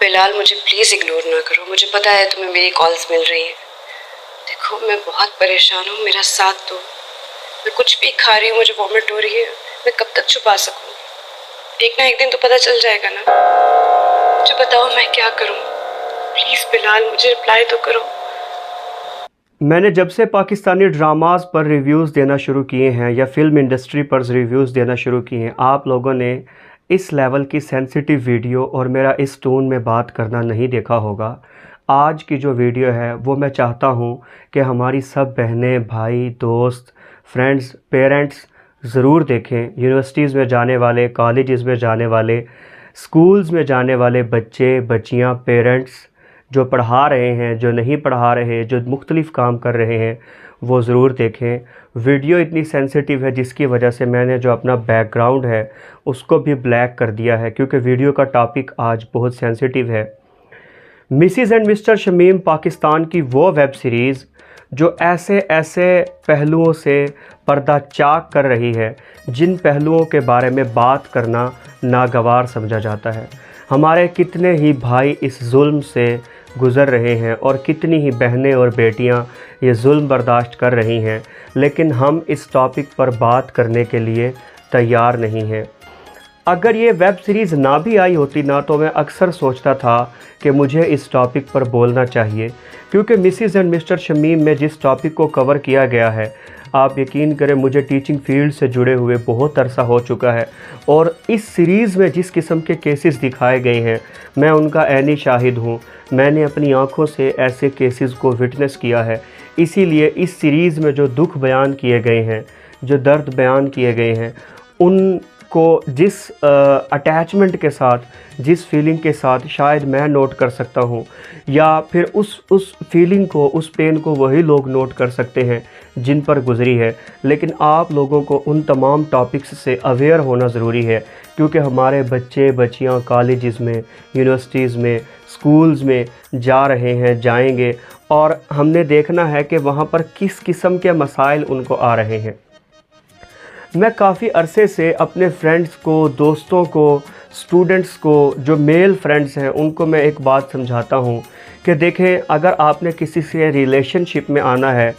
बिलाल, मुझे please ignore ना करो। मुझे पता है तुम्हें मेरी कॉल्स मिल रही हैं। देखो, मैं बहुत परेशान हूँ, मेरा साथ दो। मैं कुछ भी खा रही हूँ, मुझे वॉमिट हो रही है। मैं कब तक छुपा सकूँ? एक ना एक दिन तो पता चल जाएगा ना। मुझे बताओ मैं क्या करूँ? प्लीज़ बिलाल, मुझे रिप्लाई तो करो। मैंने जब से पाकिस्तानी ड्रामास पर रिव्यूज़ देना शुरू किए हैं या फ़िल्म इंडस्ट्री पर रिव्यूज़ देना शुरू किए हैं, आप लोगों ने इस लेवल की सेंसिटिव वीडियो और मेरा इस टोन में बात करना नहीं देखा होगा। आज की जो वीडियो है वो मैं चाहता हूँ कि हमारी सब बहनें, भाई, दोस्त, फ्रेंड्स, पेरेंट्स ज़रूर देखें। यूनिवर्सिटीज़ में जाने वाले, कॉलेजेस में जाने वाले, स्कूल्स में जाने वाले बच्चे, बच्चियाँ, पेरेंट्स जो पढ़ा रहे हैं, जो नहीं पढ़ा रहे, जो मुख्तलिफ़ काम कर रहे हैं, वो ज़रूर देखें। वीडियो इतनी सेंसिटिव है जिसकी वजह से मैंने जो अपना बैकग्राउंड है उसको भी ब्लैक कर दिया है, क्योंकि वीडियो का टॉपिक आज बहुत सेंसिटिव है। Mrs and mister Shamim Pakistan की वो वेब सीरीज़ जो ऐसे ऐसे पहलुओं से पर्दा चाक कर रही है जिन पहलुओं के बारे में बात करना नागवार समझा जाता है। हमारे कितने ही भाई इस जुल्म से गुज़र रहे हैं और कितनी ही बहनें और बेटियां ये जुल्म बर्दाश्त कर रही हैं, लेकिन हम इस टॉपिक पर बात करने के लिए तैयार नहीं हैं। अगर ये वेब सीरीज़ ना भी आई होती ना, तो मैं अक्सर सोचता था कि मुझे इस टॉपिक पर बोलना चाहिए, क्योंकि मिसिज़ एंड मिस्टर शमीम में जिस टॉपिक को कवर किया गया है, आप यकीन करें मुझे टीचिंग फील्ड से जुड़े हुए बहुत अरसा हो चुका है, और इस सीरीज़ में जिस किस्म के केसेस दिखाए गए हैं मैं उनका ऐनी शाहिद हूँ। मैंने अपनी आँखों से ऐसे केसेस को विटनेस किया है। इसीलिए इस सीरीज़ में जो दुख बयान किए गए हैं, जो दर्द बयान किए गए हैं, उनको जिस अटैचमेंट के साथ, जिस फीलिंग के साथ शायद मैं नोट कर सकता हूँ, या फिर उस फीलिंग को, उस पेन को वही लोग नोट कर सकते हैं जिन पर गुज़री है। लेकिन आप लोगों को उन तमाम टॉपिक्स से अवेयर होना ज़रूरी है, क्योंकि हमारे बच्चे बच्चियाँ कॉलेजेस में, यूनिवर्सिटीज़ में, स्कूल्स में जा रहे हैं, जाएंगे, और हमने देखना है कि वहाँ पर किस किस्म के मसाइल उनको आ रहे हैं। मैं काफ़ी अरसे से अपने फ्रेंड्स को, दोस्तों को, स्टूडेंट्स को, जो मेल फ्रेंड्स हैं, उनको मैं एक बात समझाता हूँ कि देखें, अगर आपने किसी से रिलेशनशिप में आना है,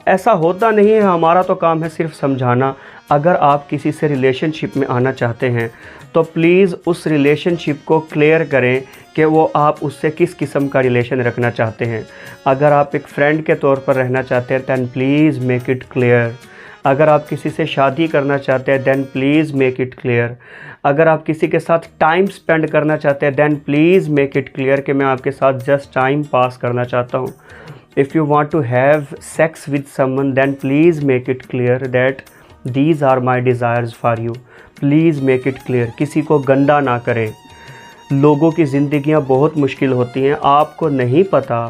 ऐसा होता नहीं है, हमारा तो काम है सिर्फ समझाना। अगर आप किसी से रिलेशनशिप में आना चाहते हैं तो प्लीज़ उस रिलेशनशिप को क्लियर करें कि वो आप उससे किस किस्म का रिलेशन रखना चाहते हैं। अगर आप एक फ्रेंड के तौर पर रहना चाहते हैं then please make it clear. अगर आप किसी से शादी करना चाहते हैं then please make it clear. अगर आप किसी के साथ टाइम स्पेंड करना चाहते हैं then please make it clear कि मैं आपके साथ जस्ट टाइम पास करना चाहता हूँ। If you want to have sex with someone then please make it clear that these are my desires for you. Please make it clear. किसी को गंदा ना करें। लोगों की ज़िंदगियां बहुत मुश्किल होती हैं। आपको नहीं पता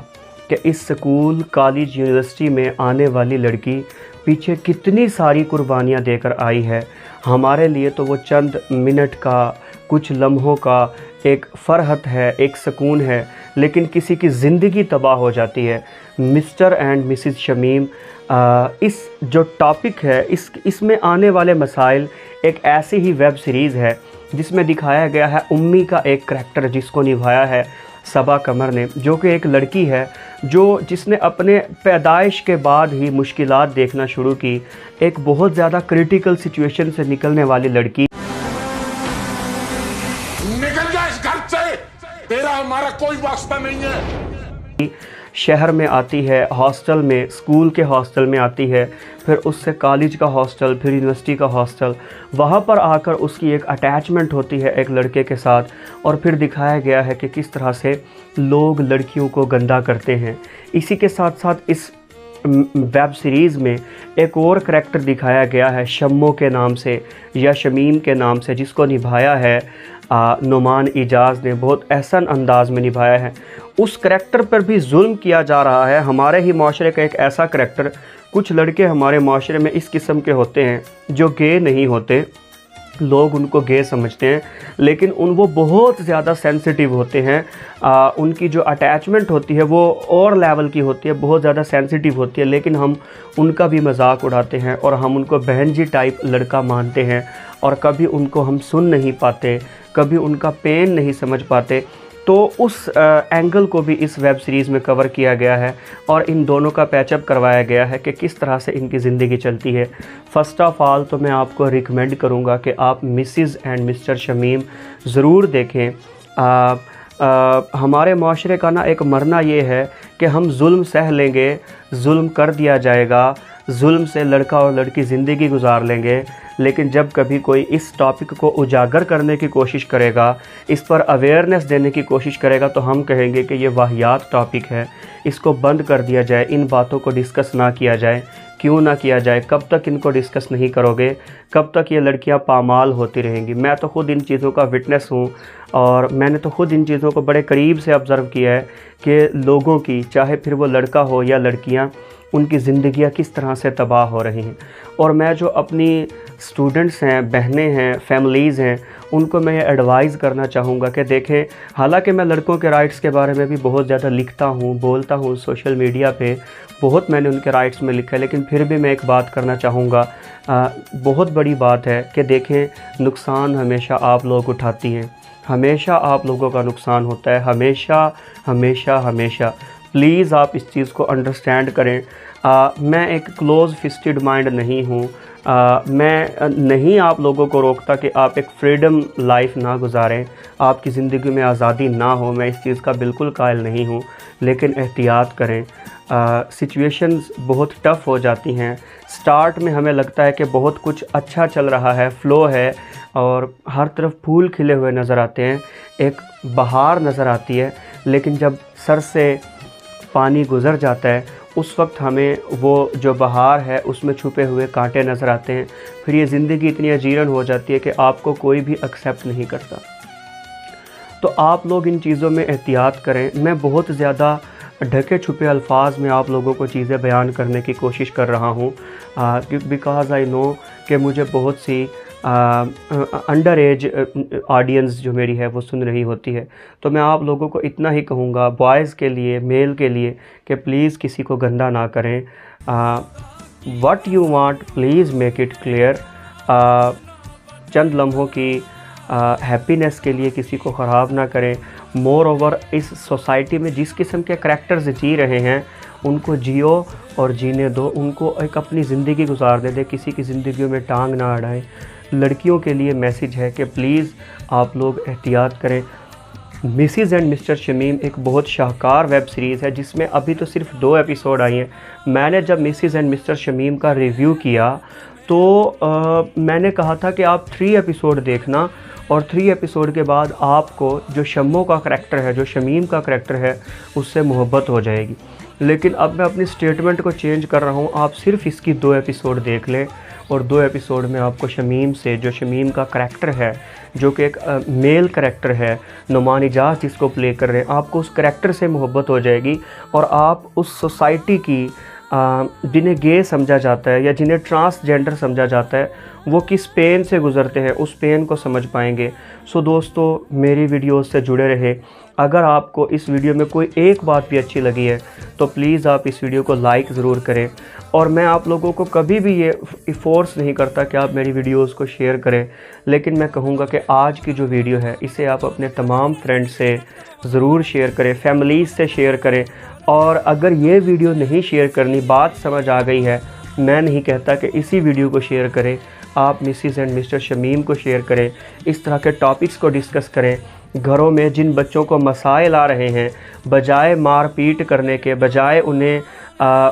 कि इस स्कूल, कॉलेज, यूनिवर्सिटी में आने वाली लड़की पीछे कितनी सारी कुर्बानियां देकर आई है। हमारे लिए तो वो चंद मिनट का, कुछ लम्हों का एक फ़रहत है, एक सुकून है, लेकिन किसी की ज़िंदगी तबाह हो जाती है। मिस्टर एंड मिसिज़ शमीम इस जो टॉपिक है, इसमें आने वाले मसाइल, एक ऐसी ही वेब सीरीज़ है जिसमें दिखाया गया है उम्मी का एक करैक्टर जिसको निभाया है सबा कमर ने, जो कि एक लड़की है जिसने अपने पैदाइश के बाद ही मुश्किलात देखना शुरू की। एक बहुत ज़्यादा क्रिटिकल सिचुएशन से निकलने वाली लड़की। निकल जा इस घर से, तेरा हमारा कोई वास्ता नहीं है। शहर में आती है, हॉस्टल में, स्कूल के हॉस्टल में आती है, फिर उससे कॉलेज का हॉस्टल, फिर यूनिवर्सिटी का हॉस्टल। वहाँ पर आकर उसकी एक अटैचमेंट होती है एक लड़के के साथ, और फिर दिखाया गया है कि किस तरह से लोग लड़कियों को गंदा करते हैं। इसी के साथ साथ इस वेब सीरीज़ में एक और करैक्टर दिखाया गया है शम्मो के नाम से या शमीम के नाम से, जिसको निभाया है नुमान इजाज़ ने। बहुत एहसन अंदाज में निभाया है। उस करैक्टर पर भी जुल्म किया जा रहा है। हमारे ही माशरे का एक ऐसा करैक्टर, कुछ लड़के हमारे माशरे में इस किस्म के होते हैं जो गे नहीं होते, लोग उनको गे समझते हैं, लेकिन वो बहुत ज़्यादा सेंसिटिव होते हैं। उनकी जो अटैचमेंट होती है वो और लेवल की होती है, बहुत ज़्यादा सेंसिटिव होती है, लेकिन हम उनका भी मजाक उड़ाते हैं और हम उनको बहन जी टाइप लड़का मानते हैं, और कभी उनको हम सुन नहीं पाते, कभी उनका पेन नहीं समझ पाते। तो उस एंगल को भी इस वेब सीरीज़ में कवर किया गया है और इन दोनों का पैचअप करवाया गया है कि किस तरह से इनकी ज़िंदगी चलती है। फ़र्स्ट ऑफ़ ऑल तो मैं आपको रिकमेंड करूँगा कि आप मिसिज़ एंड मिस्टर शमीम ज़रूर देखें। हमारे माशरे का ना एक मरना ये है कि हम जुल्म सह लेंगे, जुल्म कर दिया जाएगा, जुल्म से लड़का और लड़की ज़िंदगी गुजार लेंगे, लेकिन जब कभी कोई इस टॉपिक को उजागर करने की कोशिश करेगा, इस पर अवेयरनेस देने की कोशिश करेगा, तो हम कहेंगे कि ये वाहियात टॉपिक है, इसको बंद कर दिया जाए, इन बातों को डिस्कस ना किया जाए। क्यों ना किया जाए? कब तक इनको डिस्कस नहीं करोगे? कब तक ये लड़कियां पामाल होती रहेंगी? मैं तो ख़ुद इन चीज़ों का विटनेस हूँ और मैंने तो ख़ुद इन चीज़ों को बड़े करीब से ऑब्ज़र्व किया है कि लोगों की, चाहे फिर वो लड़का हो या लड़कियाँ, उनकी ज़िंदगियाँ किस तरह से तबाह हो रही हैं। और मैं जो अपनी स्टूडेंट्स हैं, बहनें हैं, फैमिलीज़ हैं, उनको मैं ये एडवाइज़ करना चाहूँगा कि देखें, हालांकि मैं लड़कों के राइट्स के बारे में भी बहुत ज़्यादा लिखता हूँ, बोलता हूँ सोशल मीडिया पे, बहुत मैंने उनके राइट्स में लिखा है, लेकिन फिर भी मैं एक बात करना चाहूँगा, बहुत बड़ी बात है कि देखें, नुकसान हमेशा आप लोग उठाती हैं, हमेशा आप लोगों का नुकसान होता है, हमेशा हमेशा हमेशा। प्लीज़ आप इस चीज़ को अंडरस्टैंड करें। मैं एक क्लोज़ फिस्टेड माइंड नहीं हूँ। मैं नहीं आप लोगों को रोकता कि आप एक फ्रीडम लाइफ ना गुजारें, आपकी ज़िंदगी में आज़ादी ना हो, मैं इस चीज़ का बिल्कुल कायल नहीं हूँ, लेकिन एहतियात करें। सिचुएशंस बहुत टफ़ हो जाती हैं। स्टार्ट में हमें लगता है कि बहुत कुछ अच्छा चल रहा है, फ़्लो है और हर तरफ फूल खिले हुए नज़र आते हैं, एक बहार नज़र आती है, लेकिन जब सर से पानी गुज़र जाता है, उस वक्त हमें वो जो बहार है उसमें छुपे हुए कांटे नज़र आते हैं। फिर ये ज़िंदगी इतनी अजीरन हो जाती है कि आपको कोई भी एक्सेप्ट नहीं करता। तो आप लोग इन चीज़ों में एहतियात करें। मैं बहुत ज़्यादा ढके छुपे अल्फाज में आप लोगों को चीज़ें बयान करने की कोशिश कर रहा हूँ, बिकॉज़ आई नो कि मुझे बहुत सी अंडर एज ऑडियंस जो मेरी है वो सुन रही होती है। तो मैं आप लोगों को इतना ही कहूँगा, बॉयज़ के लिए, मेल के लिए, कि प्लीज़ किसी को गंदा ना करें। What you want please make it clear. चंद लम्हों की हैप्पीनेस के लिए किसी को ख़राब ना करें। मोर ओवर, इस सोसाइटी में जिस किस्म के करैक्टर्स जी रहे हैं उनको जियो और जीने दो, उनको एक अपनी ज़िंदगी गुजार दे, किसी की ज़िंदगी में टांग ना अड़ाएं। लड़कियों के लिए मैसेज है कि प्लीज़ आप लोग एहतियात करें। मिसिज़ एंड मिस्टर शमीम एक बहुत शाहकार वेब सीरीज़ है जिसमें अभी तो सिर्फ 2 एपिसोड आई हैं। मैंने जब मिसिज़ एंड मिस्टर शमीम का रिव्यू किया तो मैंने कहा था कि आप 3 एपिसोड देखना और 3 एपिसोड के बाद आपको जो शम्मो का करैक्टर है, जो शमीम का करैक्टर है, उससे मोहब्बत हो जाएगी। लेकिन अब मैं अपनी स्टेटमेंट को चेंज कर रहा हूँ, आप सिर्फ इसकी 2 एपिसोड देख लें और 2 एपिसोड में आपको शमीम से, जो शमीम का करैक्टर है, जो कि एक मेल करैक्टर है, नुमान इजाज़ जिसको प्ले कर रहे हैं, आपको उस करैक्टर से मोहब्बत हो जाएगी और आप उस सोसाइटी की जिन्हें गे समझा जाता है या जिन्हें ट्रांसजेंडर समझा जाता है, वो किस पेन से गुज़रते हैं, उस पेन को समझ पाएंगे। सो दोस्तों, मेरी वीडियोस से जुड़े रहे। अगर आपको इस वीडियो में कोई एक बात भी अच्छी लगी है तो प्लीज़ आप इस वीडियो को लाइक ज़रूर करें। और मैं आप लोगों को कभी भी ये फोर्स नहीं करता कि आप मेरी वीडियोस को शेयर करें, लेकिन मैं कहूँगा कि आज की जो वीडियो है इसे आप अपने तमाम फ्रेंड से ज़रूर शेयर करें, फैमिलीज़ से शेयर करें। और अगर ये वीडियो नहीं शेयर करनी, बात समझ आ गई है, मैं नहीं कहता कि इसी वीडियो को शेयर करें, आप मिसिज़ एंड मिस्टर शमीम को शेयर करें, इस तरह के टॉपिक्स को डिस्कस करें। घरों में जिन बच्चों को मसाइल आ रहे हैं, बजाय मार पीट करने के, बजाय उन्हें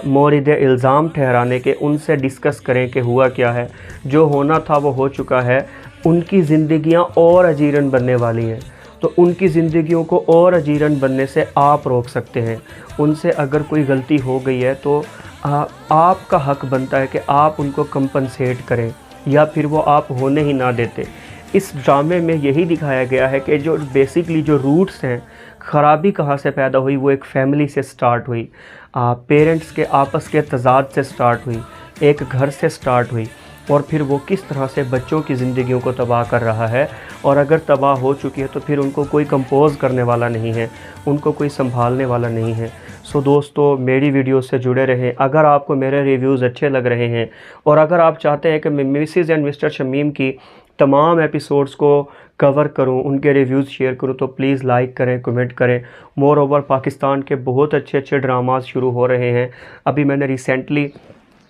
मोरिद इल्ज़ाम ठहराने के, उनसे डिस्कस करें कि हुआ क्या है, जो होना था वो हो चुका है। उनकी ज़िंदगियां और अजीरन बनने वाली हैं, तो उनकी ज़िंदगियों को और अजीरन बनने से आप रोक सकते हैं। उनसे अगर कोई गलती हो गई है तो आपका हक बनता है कि आप उनको कंपनसेट करें, या फिर वो आप होने ही ना देते। इस ड्रामे में यही दिखाया गया है कि जो बेसिकली जो रूट्स हैं, ख़राबी कहाँ से पैदा हुई, वो एक फैमिली से स्टार्ट हुई, पेरेंट्स के आपस के तजाद से स्टार्ट हुई, एक घर से स्टार्ट हुई, और फिर वो किस तरह से बच्चों की ज़िंदगियों को तबाह कर रहा है। और अगर तबाह हो चुकी है तो फिर उनको कोई कंपोज़ करने वाला नहीं है, उनको कोई संभालने वाला नहीं है। सो दोस्तों, मेरी वीडियो से जुड़े रहें। अगर आपको मेरे रिव्यूज़ अच्छे लग रहे हैं और अगर आप चाहते हैं कि मैं मिसिज़ एंड मिस्टर शमीम की तमाम एपिसोड्स को कवर करूं, उनके रिव्यूज़ शेयर करूं, तो प्लीज़ लाइक करें, कमेंट करें। मोर ओवर पाकिस्तान के बहुत अच्छे अच्छे ड्रामास शुरू हो रहे हैं। अभी मैंने रिसेंटली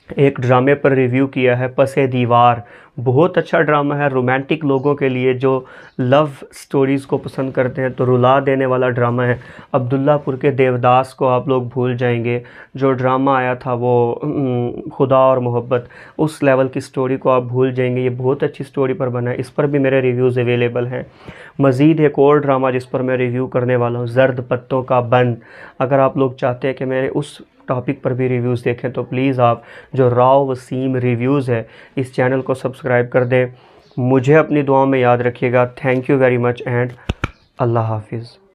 एक ड्रामे पर रिव्यू किया है, पसे दीवार। बहुत अच्छा ड्रामा है रोमांटिक लोगों के लिए, जो लव स्टोरीज़ को पसंद करते हैं, तो रुला देने वाला ड्रामा है। अब्दुल्लापुर के देवदास को आप लोग भूल जाएंगे। जो ड्रामा आया था वो खुदा और मोहब्बत, उस लेवल की स्टोरी को आप भूल जाएंगे। ये बहुत अच्छी स्टोरी पर बना है, इस पर भी मेरे रिव्यूज़ अवेलेबल हैं। मज़ीद एक और ड्रामा जिस पर मैं रिव्यू करने वाला हूँ, ज़र्द पत्तों का बंद। अगर आप लोग चाहते हैं कि मेरे उस टॉपिक पर भी रिव्यूज़ देखें, तो प्लीज़ आप जो राव वसीम रिव्यूज़ है, इस चैनल को सब्सक्राइब कर दें। मुझे अपनी दुआओं में याद रखिएगा। Thank you very much and अल्लाह हाफिज़।